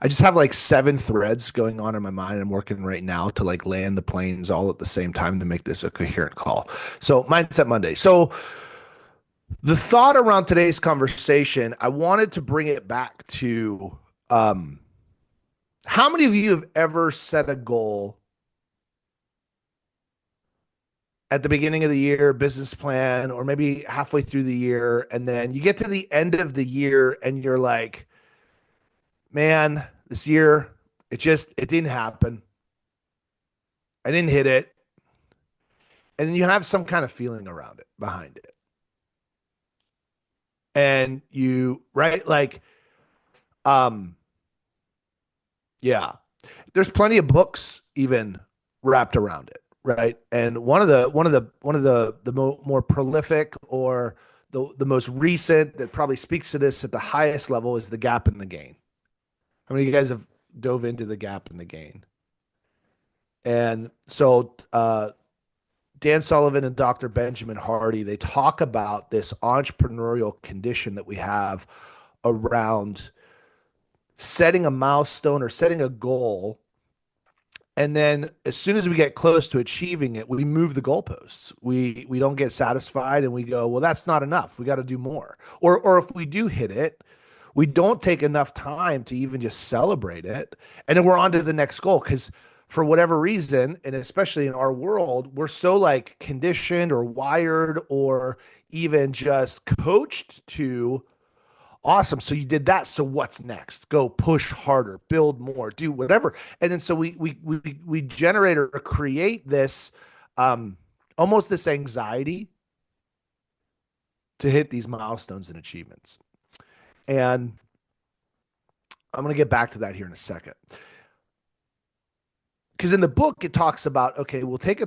I just have like seven threads going on in my mind. I'm working right now to like land the planes all at the same time to make this a coherent call. So Mindset Monday. So the thought around today's conversation, I wanted to bring it back to um, how many of you have ever set a goal at the beginning of the year, business plan, or maybe halfway through the year, and then you get to the end of the year and you're like, man, this year, it didn't happen. I didn't hit it. And then you have some kind of feeling around it, behind it. And you, right? Like, um, yeah, there's plenty of books even wrapped around it, right? And more prolific or the most recent that probably speaks to this at the highest level is The Gap and the Gain. How many of you guys have dove into The Gap and the Gain? And so Dan Sullivan and Dr. Benjamin Hardy, they talk about this entrepreneurial condition that we have around setting a milestone or setting a goal. And then as soon as we get close to achieving it, we move the goalposts. We don't get satisfied and we go, well, that's not enough. We got to do more. Or if we do hit it, we don't take enough time to even just celebrate it. And then we're on to the next goal because for whatever reason, and especially in our world, we're so like conditioned or wired or even just coached to awesome. So you did that. So what's next? Go push harder, build more, do whatever. And then so we generate or create this almost this anxiety to hit these milestones and achievements. And I'm going to get back to that here in a second. Because in the book it talks about okay, we'll take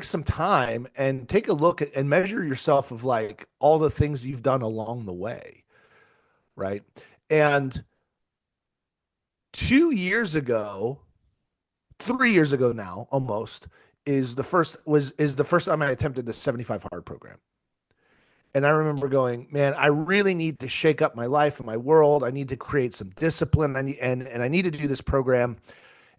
some time and take a look at and measure yourself of like all the things you've done along the way, right? And 2 years ago, 3 years ago now, almost, is the first time I attempted the 75 hard program. And I remember going, man, I really need to shake up my life and my world. I need to create some discipline. And I need to do this program.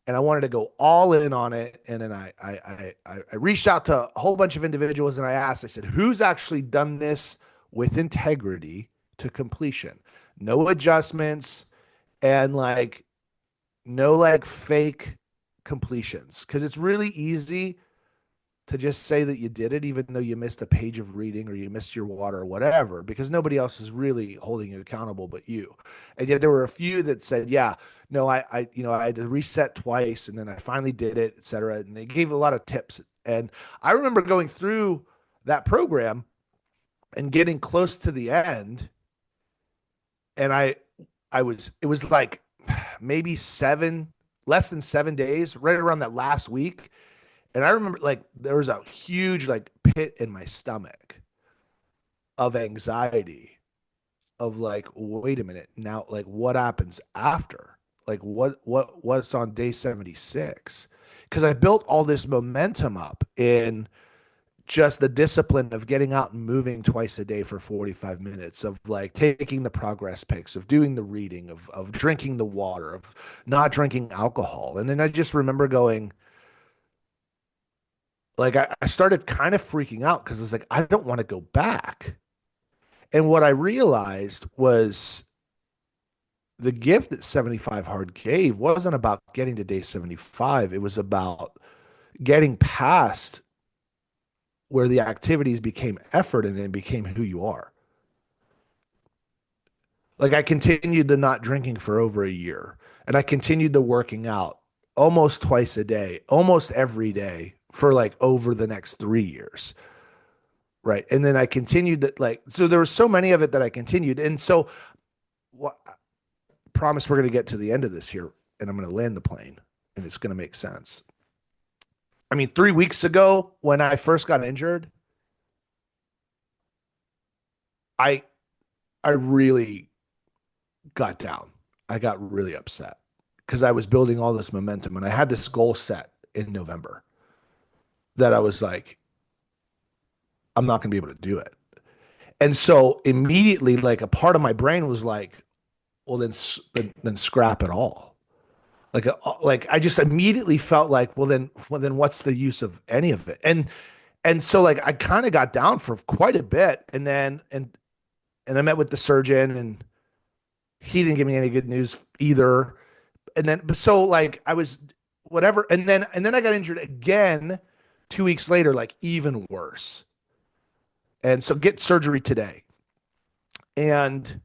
And I wanted to go all in on it. And then I reached out to a whole bunch of individuals and I asked, I said, who's actually done this with integrity to completion? No adjustments and like no like fake completions. Cause it's really easy to just say that you did it, even though you missed a page of reading or you missed your water or whatever, because nobody else is really holding you accountable but you. And yet there were a few that said, yeah, no, I had to reset twice and then I finally did it, et cetera. And they gave a lot of tips. And I remember going through that program and getting close to the end. And it was like maybe less than 7 days, right around that last week. And I remember like there was a huge like pit in my stomach of anxiety of like, wait a minute, now like what happens after? Like what's on day 76? Because I built all this momentum up in just the discipline of getting out and moving twice a day for 45 minutes, of like taking the progress pics, of doing the reading, of drinking the water, of not drinking alcohol. And then I just remember going, like I started kind of freaking out because it's like I don't want to go back. And what I realized was the gift that 75 hard gave wasn't about getting to day 75. It was about getting past where the activities became effort and then became who you are. Like I continued the not drinking for over a year and I continued the working out almost twice a day, almost every day for like over the next 3 years. Right. And then I continued that like, so there was so many of it that I continued. And so what promise we're going to get to the end of this here and I'm going to land the plane and it's going to make sense. I mean, 3 weeks ago when I first got injured, I, I really got down. I got really upset because I was building all this momentum and I had this goal set in November that I was like, I'm not going to be able to do it. And so immediately, like a part of my brain was like, well, then scrap it all. Like I just immediately felt like, well then what's the use of any of it? And so like I kind of got down for quite a bit, and I met with the surgeon, and he didn't give me any good news either. And then so like I was whatever, and then I got injured again 2 weeks later, like even worse. And so get surgery today. And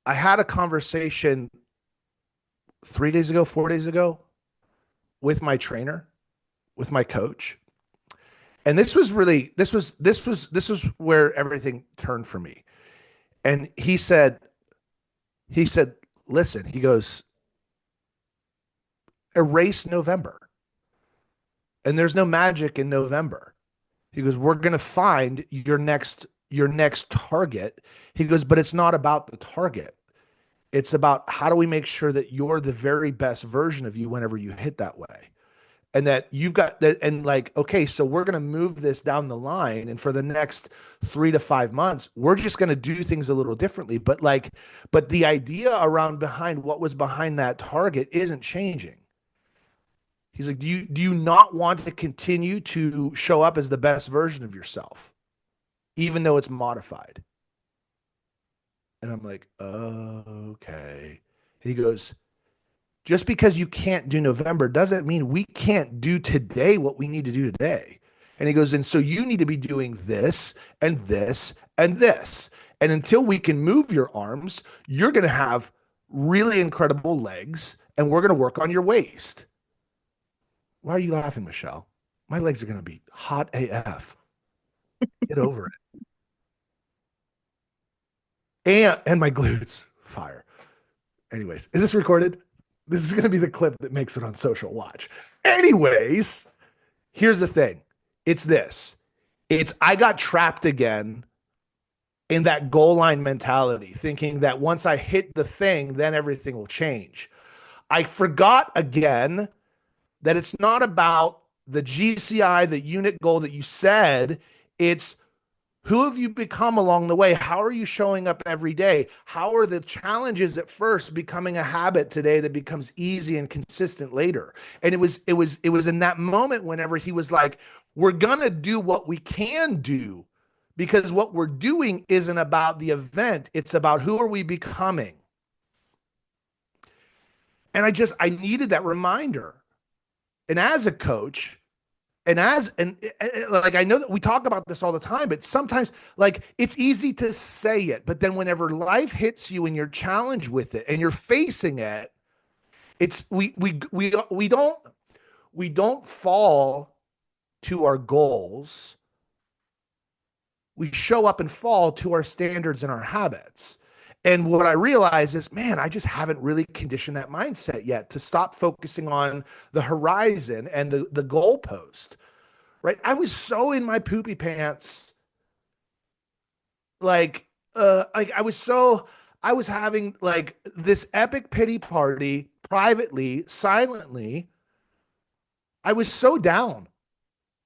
I had a conversation 3 days ago, 4 days ago with my trainer, with my coach. And this was where everything turned for me. And he said, listen, he goes, erase November. And there's no magic in November. He goes, we're going to find your next target. He goes, but it's not about the target. It's about how do we make sure that you're the very best version of you whenever you hit that way. And that you've got that, and like, okay, so we're going to move this down the line. And for the next 3 to 5 months, we're just going to do things a little differently. But the idea around behind what was behind that target isn't changing. He's like, do you not want to continue to show up as the best version of yourself, even though it's modified? And I'm like, okay. He goes, just because you can't do November doesn't mean we can't do today what we need to do today. And he goes, and so you need to be doing this and this and this. And until we can move your arms, you're going to have really incredible legs, and we're going to work on your waist. Why are you laughing, Michelle? My legs are going to be hot AF. Get over it. And my glutes fire. Anyways, is this recorded? This is going to be the clip that makes it on social watch. Anyways, here's the thing. It's this. It's I got trapped again in that goal line mentality, thinking that once I hit the thing, then everything will change. I forgot again that it's not about the GCI, the unit goal that you said. It's who have you become along the way? How are you showing up every day? How are the challenges at first becoming a habit today that becomes easy and consistent later? And it was in that moment whenever he was like, we're gonna do what we can do, because what we're doing isn't about the event, it's about who are we becoming. And I needed that reminder. And as a coach, and like I know that we talk about this all the time, but sometimes like it's easy to say it, but then whenever life hits you and you're challenged with it and you're facing it, it's we don't fall to our goals. We show up and fall to our standards and our habits. And what I realize is, man, I just haven't really conditioned that mindset yet to stop focusing on the horizon and the goalpost. Right? I was so in my poopy pants, like I was having like this epic pity party privately, silently. I was so down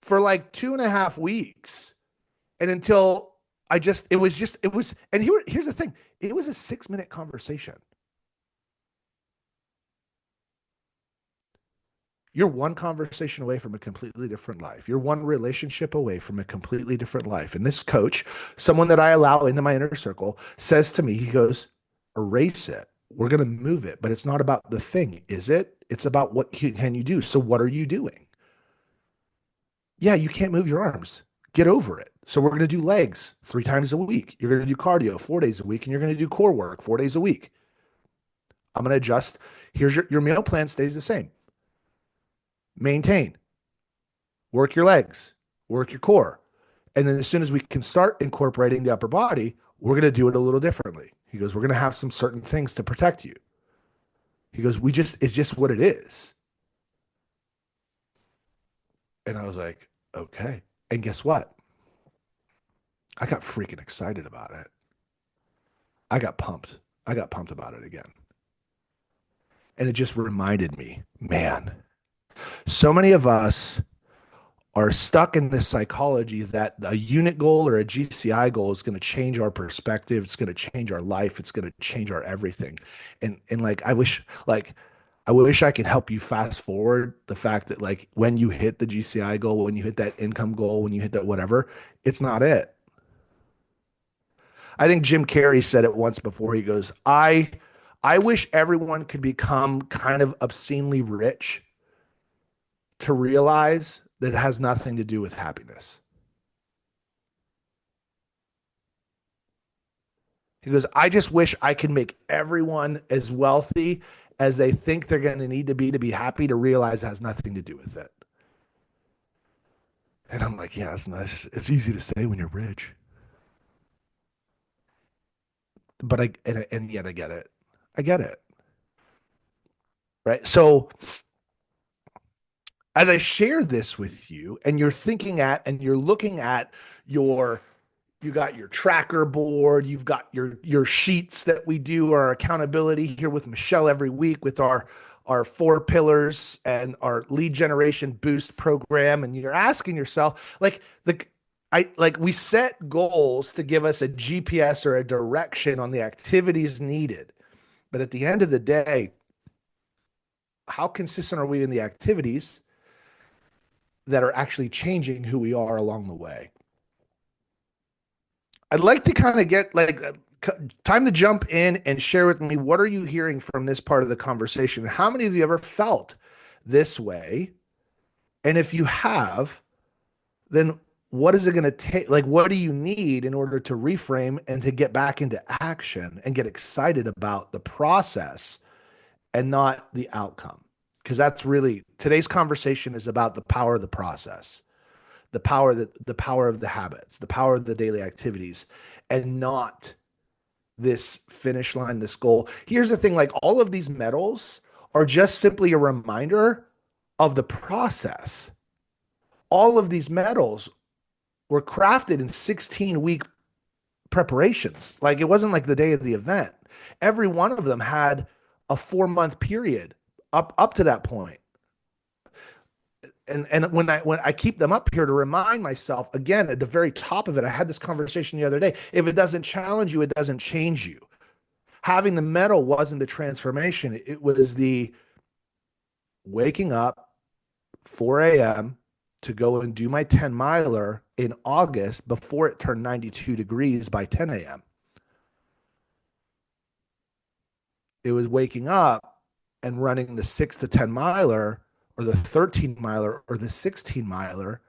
for like 2.5 weeks. And until and here's the thing. It was a 6-minute conversation. You're one conversation away from a completely different life. You're one relationship away from a completely different life. And this coach, someone that I allow into my inner circle, says to me, he goes, erase it. We're going to move it, but it's not about the thing, is it? It's about what can you do? So what are you doing? Yeah, you can't move your arms. Get over it. So we're going to do legs 3 times a week. You're going to do cardio 4 days a week, and you're going to do core work 4 days a week. I'm going to adjust. Here's your meal plan stays the same. Maintain, work your legs, work your core. And then as soon as we can start incorporating the upper body, we're going to do it a little differently. He goes, we're going to have some certain things to protect you. He goes, it's just what it is. And I was like, okay. And guess what? I got freaking excited about it. I got pumped. I got pumped about it again. And it just reminded me, man, so many of us are stuck in this psychology that a unit goal or a GCI goal is going to change our perspective. It's going to change our life. It's going to change our everything. And like I wish I could help you fast forward the fact that like when you hit the GCI goal, when you hit that income goal, when you hit that whatever, it's not it. I think Jim Carrey said it once before. He goes, I wish everyone could become kind of obscenely rich to realize that it has nothing to do with happiness. He goes, I just wish I could make everyone as wealthy as they think they're going to need to be happy to realize it has nothing to do with it. And I'm like, yeah, it's nice. It's easy to say when you're rich, but and yet I get it. I get it. Right. So as I share this with you and you're thinking at and you're looking at your you got your tracker board, you've got your sheets that we do our accountability here with Michelle every week with our four pillars and our lead generation boost program, and you're asking yourself like we set goals to give us a GPS or a direction on the activities needed, but at the end of the day, how consistent are we in the activities that are actually changing who we are along the way? I'd like to kind of get like time to jump in and share with me, what are you hearing from this part of the conversation? How many of you ever felt this way? And if you have, then what is it going to take? Like, what do you need in order to reframe and to get back into action and get excited about the process and not the outcome? Because that's really today's conversation is about the power of the process, the power of the habits, the power of the daily activities, and not this finish line, this goal. Here's the thing, like all of these medals are just simply a reminder of the process. All of these medals were crafted in 16-week preparations. Like it wasn't like the day of the event. Every one of them had a 4-month period up to that point. And when I keep them up here to remind myself again at the very top of it, I had this conversation the other day. If it doesn't challenge you, it doesn't change you. Having the medal wasn't the transformation. It was the waking up 4 a.m. to go and do my 10 miler in August before it turned 92 degrees by 10 a.m. It was waking up and running the 6 to 10 miler or the 13 miler or the 16 miler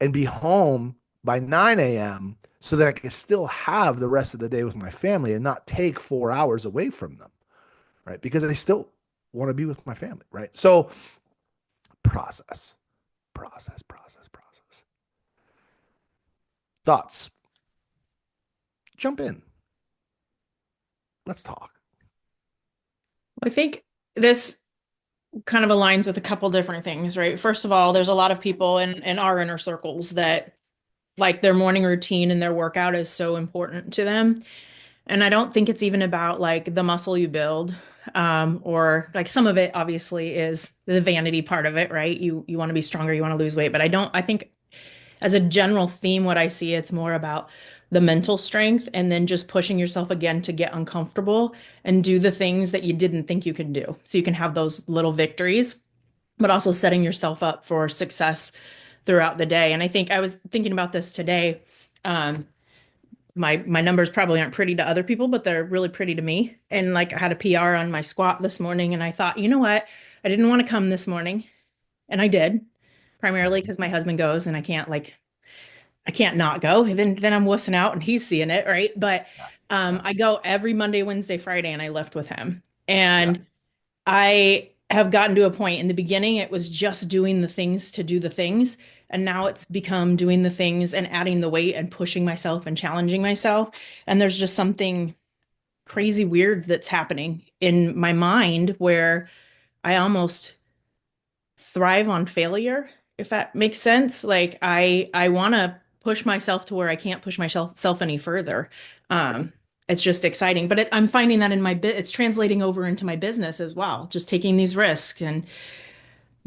and be home by 9 a.m. so that I could still have the rest of the day with my family and not take 4 hours away from them, right? Because I still want to be with my family, right? So process, process, process, process. Thoughts? Jump in. Let's talk. I think this kind of aligns with a couple different things, right? First of all, there's a lot of people in our inner circles that like their morning routine and their workout is so important to them. And I don't think it's even about like the muscle you build, or like some of it obviously is the vanity part of it, right? You want to be stronger, you want to lose weight, but I think as a general theme, what I see, it's more about the mental strength and then just pushing yourself again to get uncomfortable and do the things that you didn't think you could do. So you can have those little victories, but also setting yourself up for success throughout the day. And I think I was thinking about this today. My numbers probably aren't pretty to other people, but they're really pretty to me. And like I had a PR on my squat this morning, and I thought, you know what? I didn't want to come this morning, and I did, primarily because my husband goes, and I can't not go. And then I'm wussing out, and he's seeing it, right? But Yeah. I go every Monday, Wednesday, Friday, and I lift with him. Yeah. And I have gotten to a point in the beginning, it was just doing the things to do the things. And now it's become doing the things and adding the weight and pushing myself and challenging myself. And there's just something crazy weird that's happening in my mind where I almost thrive on failure, if that makes sense. Like I want to push myself to where I can't push myself any further. It's just exciting, but I'm finding that in it's translating over into my business as well, just taking these risks. And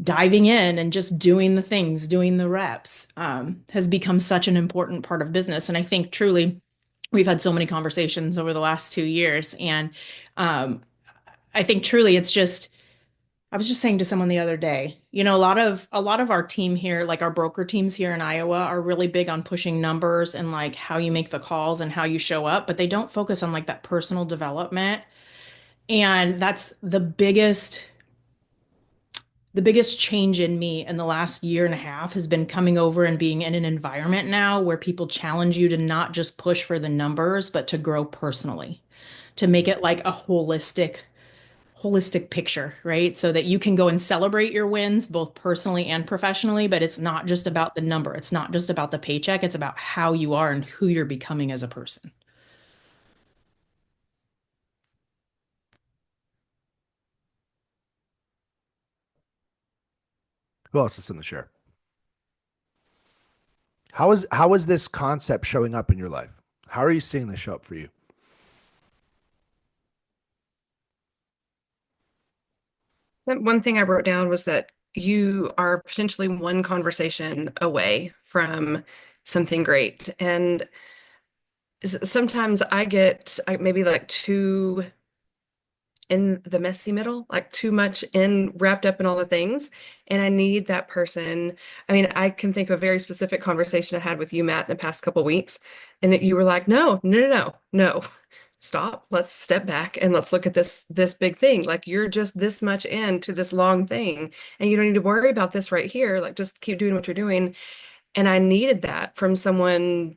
diving in and just doing the things, doing the reps, has become such an important part of business. And I think truly we've had so many conversations over the last 2 years. And um, I think truly it's just, I was just saying to someone the other day, a lot of our team here, like our broker teams here in Iowa, are really big on pushing numbers and like how you make the calls and how you show up, but they don't focus on like that personal development. And that's the biggest change in me in the last year and a half has been coming over and being in an environment now where people challenge you to not just push for the numbers, but to grow personally, to make it like a holistic picture, right? So that you can go and celebrate your wins both personally and professionally, but it's not just about the number. It's not just about the paycheck. It's about how you are and who you're becoming as a person. Who else is in the share? How is this concept showing up in your life? How are you seeing this show up for you? That one thing I wrote down was that you are potentially one conversation away from something great. And sometimes I get maybe like too in the messy middle, like too much in wrapped up in all the things. And I need that person. I mean, I can think of a very specific conversation I had with you, Matt, in the past couple weeks. And that you were like, no, no, no, no, no. Stop. Let's step back and let's look at this big thing. Like you're just this much into this long thing and you don't need to worry about this right here. Like just keep doing what you're doing. And I needed that from someone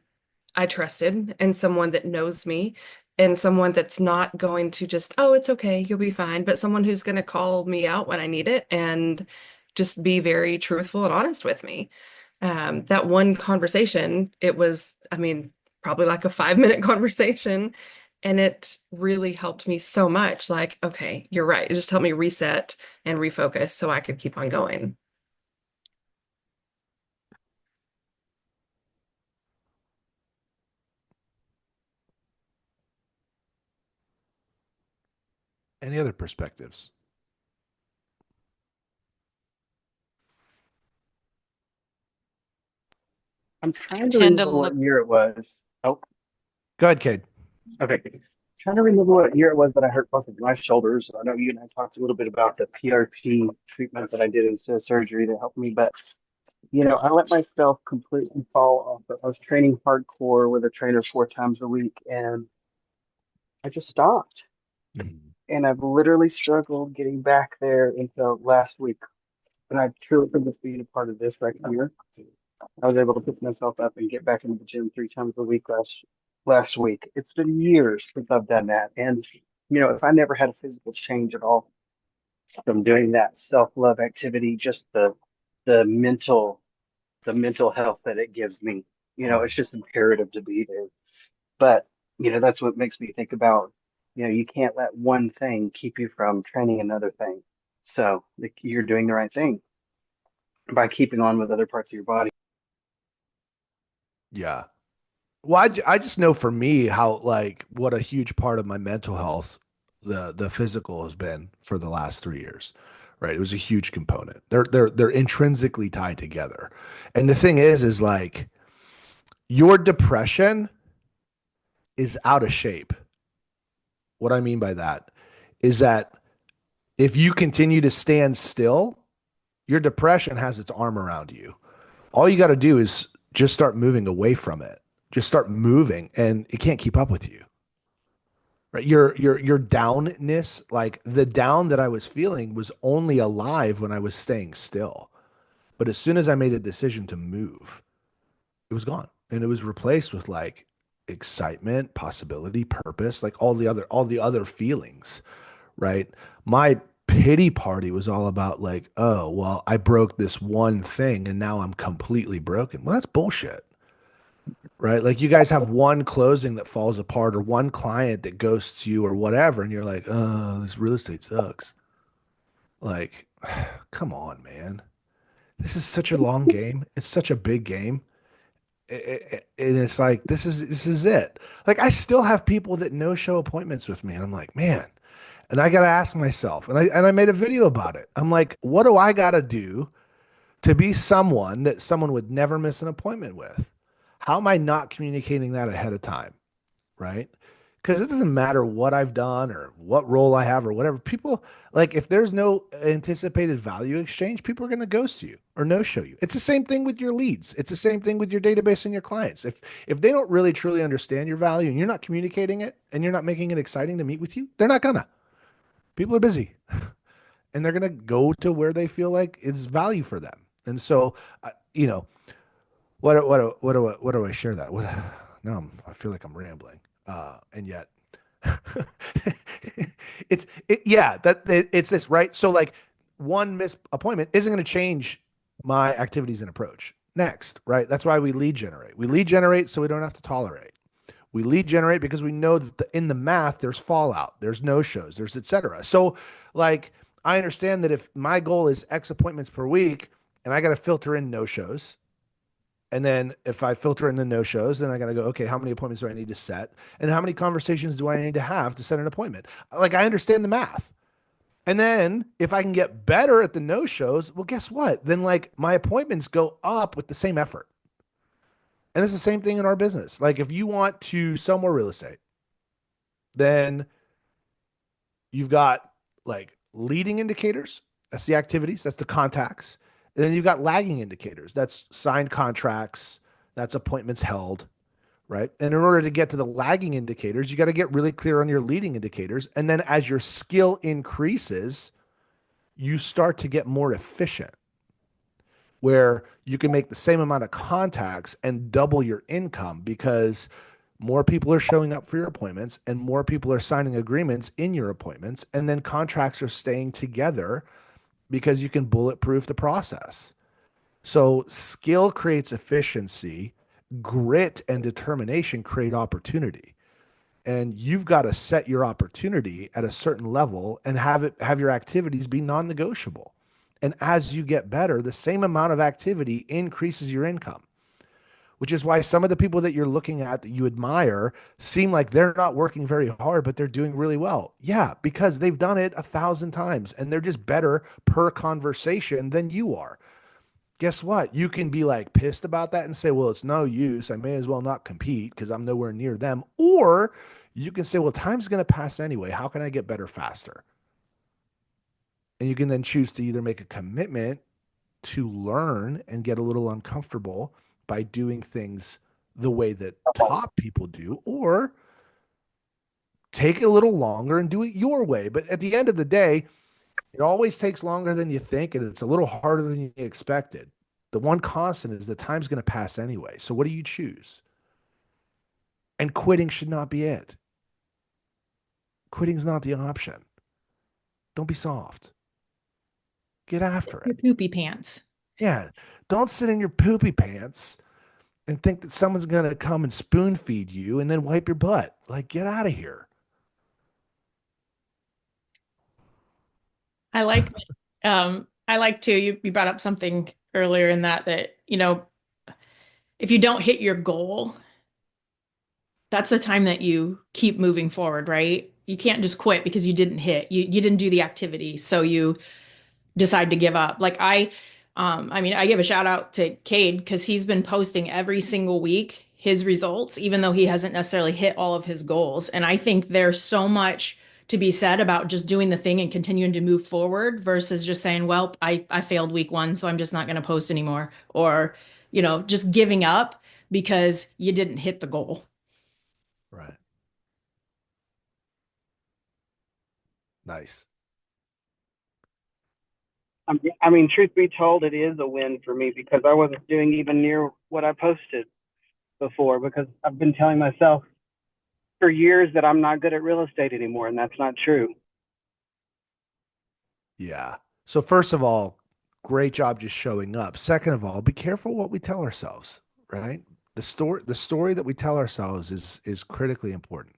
I trusted and someone that knows me and someone that's not going to just, oh, it's okay, you'll be fine, but someone who's going to call me out when I need it and just be very truthful and honest with me. That one conversation, it was, I mean, probably like a 5 minute conversation. And it really helped me so much. Like, okay, you're right. It just helped me reset and refocus so I could keep on going. Any other perspectives? I'm trying to Tend to remember what look. year it was. Oh, Go ahead, Cade. okay. Trying to remember what year it was that I hurt both of my shoulders. I know you and I talked a little bit about the PRP treatment that I did instead of surgery that helped me, but I let myself completely fall off. I was training hardcore with a trainer 4 times a week, and I just stopped. Mhm. And I've literally struggled getting back there until last week. And I truly privileged being a part of this right here. I was able to pick myself up and get back into the gym 3 times a week last week. It's been years since I've done that. And if I never had a physical change at all from doing that self-love activity, just the mental the mental health that it gives me, it's just imperative to be there. But that's what makes me think about, you can't let one thing keep you from training another thing. So like, you're doing the right thing by keeping on with other parts of your body. Yeah. Well, I just know for me how like what a huge part of my mental health the physical has been for the last 3 years. Right. It was a huge component. They're intrinsically tied together. And the thing is like your depression is out of shape. What I mean by that is that if you continue to stand still, your depression has its arm around you. All you got to do is just start moving away from it. Just start moving and it can't keep up with you. Right? Your downness, like the down that I was feeling was only alive when I was staying still. But as soon as I made a decision to move, it was gone. And it was replaced with like excitement, possibility, purpose, like all the other feelings, right? My pity party was all about like, oh, well, I broke this one thing and now I'm completely broken. Well, that's bullshit, right? Like you guys have one closing that falls apart or one client that ghosts you or whatever, and you're like, oh, this real estate sucks. Like, come on, man. This is such a long game. It's such a big game. And it's like this is it. Like I still have people that no show appointments with me, and I'm like, man. And I got to ask myself, and I made a video about it. I'm like, what do I got to do to be someone that someone would never miss an appointment with? How am I not communicating that ahead of time? Right? Because it doesn't matter what I've done or what role I have or whatever. People like if there's no anticipated value exchange, people are going to ghost you or no show you. It's the same thing with your leads. It's the same thing with your database and your clients. If they don't really truly understand your value and you're not communicating it and you're not making it exciting to meet with you, they're not gonna. People are busy and they're gonna go to where they feel like is value for them. And so, you know, what do I share that? What now I feel like I'm rambling. And yet yeah, it's this, right? So like one missed appointment isn't going to change my activities and approach. Next, right? That's why we lead generate. We lead generate so we don't have to tolerate. We lead generate because we know that in the math there's fallout, there's no shows, there's etc. So like I understand that if my goal is X appointments per week and I got to filter in no shows, and then if I filter in the no shows, then I got to go, okay, how many appointments do I need to set? And how many conversations do I need to have to set an appointment? Like I understand the math. And then if I can get better at the no shows, well, guess what? Then like my appointments go up with the same effort. And it's the same thing in our business. Like if you want to sell more real estate, then you've got like leading indicators. That's the activities, that's the contacts. And then you've got lagging indicators. That's signed contracts, that's appointments held, right? And in order to get to the lagging indicators, you got to get really clear on your leading indicators. And then as your skill increases, you start to get more efficient, where you can make the same amount of contacts and double your income because more people are showing up for your appointments and more people are signing agreements in your appointments. And then contracts are staying together because you can bulletproof the process. So skill creates efficiency, grit and determination create opportunity. And you've got to set your opportunity at a certain level and have your activities be non-negotiable. And as you get better, the same amount of activity increases your income, which is why some of the people that you're looking at that you admire seem like they're not working very hard, but they're doing really well. Yeah, because they've done it 1,000 times and they're just better per conversation than you are. Guess what? You can be like pissed about that and say, well, it's no use. I may as well not compete because I'm nowhere near them. Or you can say, well, time's going to pass anyway. How can I get better faster? And you can then choose to either make a commitment to learn and get a little uncomfortable by doing things the way that top people do, or take it a little longer and do it your way. But at the end of the day, it always takes longer than you think, and it's a little harder than you expected. The one constant is the time's going to pass anyway. So what do you choose? And quitting should not be it. Quitting's not the option. Don't be soft. Get after Your it. poopy pants. Yeah. Don't sit in your poopy pants and think that someone's going to come and spoon feed you and then wipe your butt. Like, get out of here. I like too, you brought up something earlier in that, if you don't hit your goal, that's the time that you keep moving forward, right? You can't just quit because you didn't hit. You didn't do the activity, so you decide to give up. I mean, I give a shout out to Cade because he's been posting every single week his results, even though he hasn't necessarily hit all of his goals. And I think there's so much to be said about just doing the thing and continuing to move forward versus just saying, well, I failed week one, so I'm just not going to post anymore. Or, just giving up because you didn't hit the goal. Right. Nice. I mean, truth be told, it is a win for me because I wasn't doing even near what I posted before because I've been telling myself for years that I'm not good at real estate anymore, and that's not true. Yeah. So first of all, great job just showing up. Second of all, be careful what we tell ourselves, right? The story that we tell ourselves is critically important.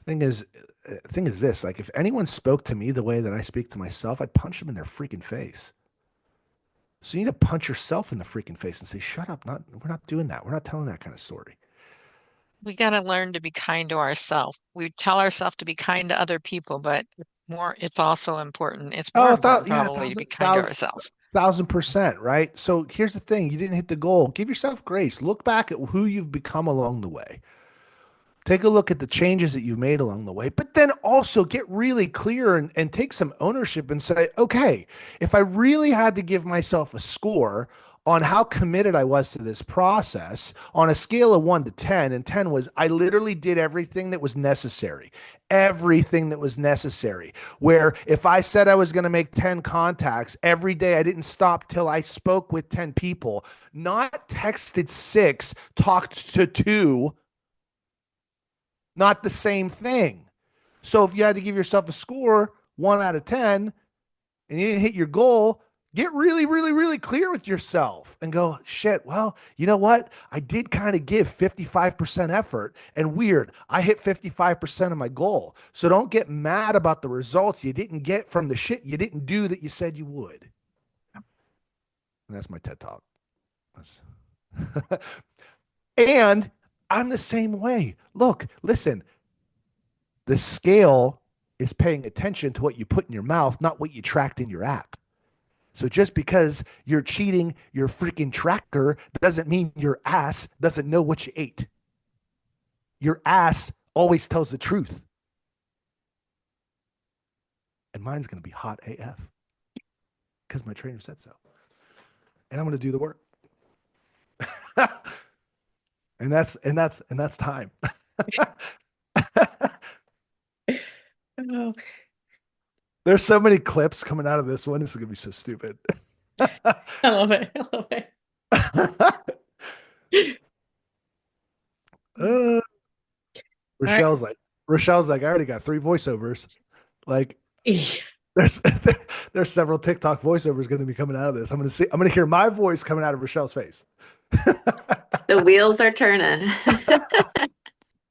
Thing is, thing is this, like if anyone spoke to me the way that I speak to myself, I'd punch them in their freaking face. So you need to punch yourself in the freaking face and say, shut up, we're not doing that. We're not telling that kind of story. we got to learn to be kind to ourselves. We tell ourselves to be kind to other people, but it's also important. It's more Oh, important yeah, probably to be kind to ourselves. 1000%, right? So here's the thing. You didn't hit the goal. Give yourself grace. Look back at who you've become along the way. Take a look at the changes that you've made along the way, but then also get really clear and take some ownership and say, okay, if I really had to give myself a score on how committed I was to this process on a scale of 1 to 10, and 10 was I literally did everything that was necessary, everything that was necessary. Where if I said I was going to make 10 contacts every day, I didn't stop till I spoke with 10 people, not texted six, talked to two, not the same thing. So if you had to give yourself a score, 1 out of 10, and you didn't hit your goal, get really, really, really clear with yourself and go, shit, well, you know what? I did kind of give 55% effort, and weird, I hit 55% of my goal. So don't get mad about the results you didn't get from the shit you didn't do that you said you would. And that's my TED Talk. And I'm the same way. Look, listen, the scale is paying attention to what you put in your mouth, not what you tracked in your app. So just because you're cheating your freaking tracker doesn't mean your ass doesn't know what you ate. Your ass always tells the truth. And mine's going to be hot AF because my trainer said so. And I'm going to do the work. and that's time. Oh, There's so many clips coming out of this one. This is going to be so stupid. I love it. I love it. uh, All right. Rochelle's like, I already got 3 voiceovers. Like, there's there's several TikTok voiceovers going to be coming out of this. I'm going to hear my voice coming out of Rochelle's face. The wheels are turning.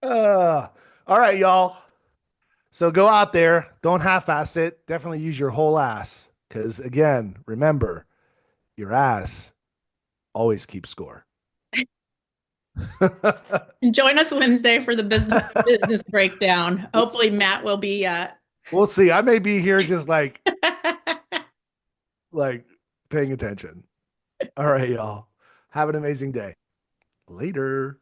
All right, y'all. So go out there. Don't half-ass it. Definitely use your whole ass. Because again, remember, your ass always keeps score. And join us Wednesday for the business breakdown. Hopefully Matt will be We'll see. I may be here just like paying attention. All right, y'all. Have an amazing day. Later.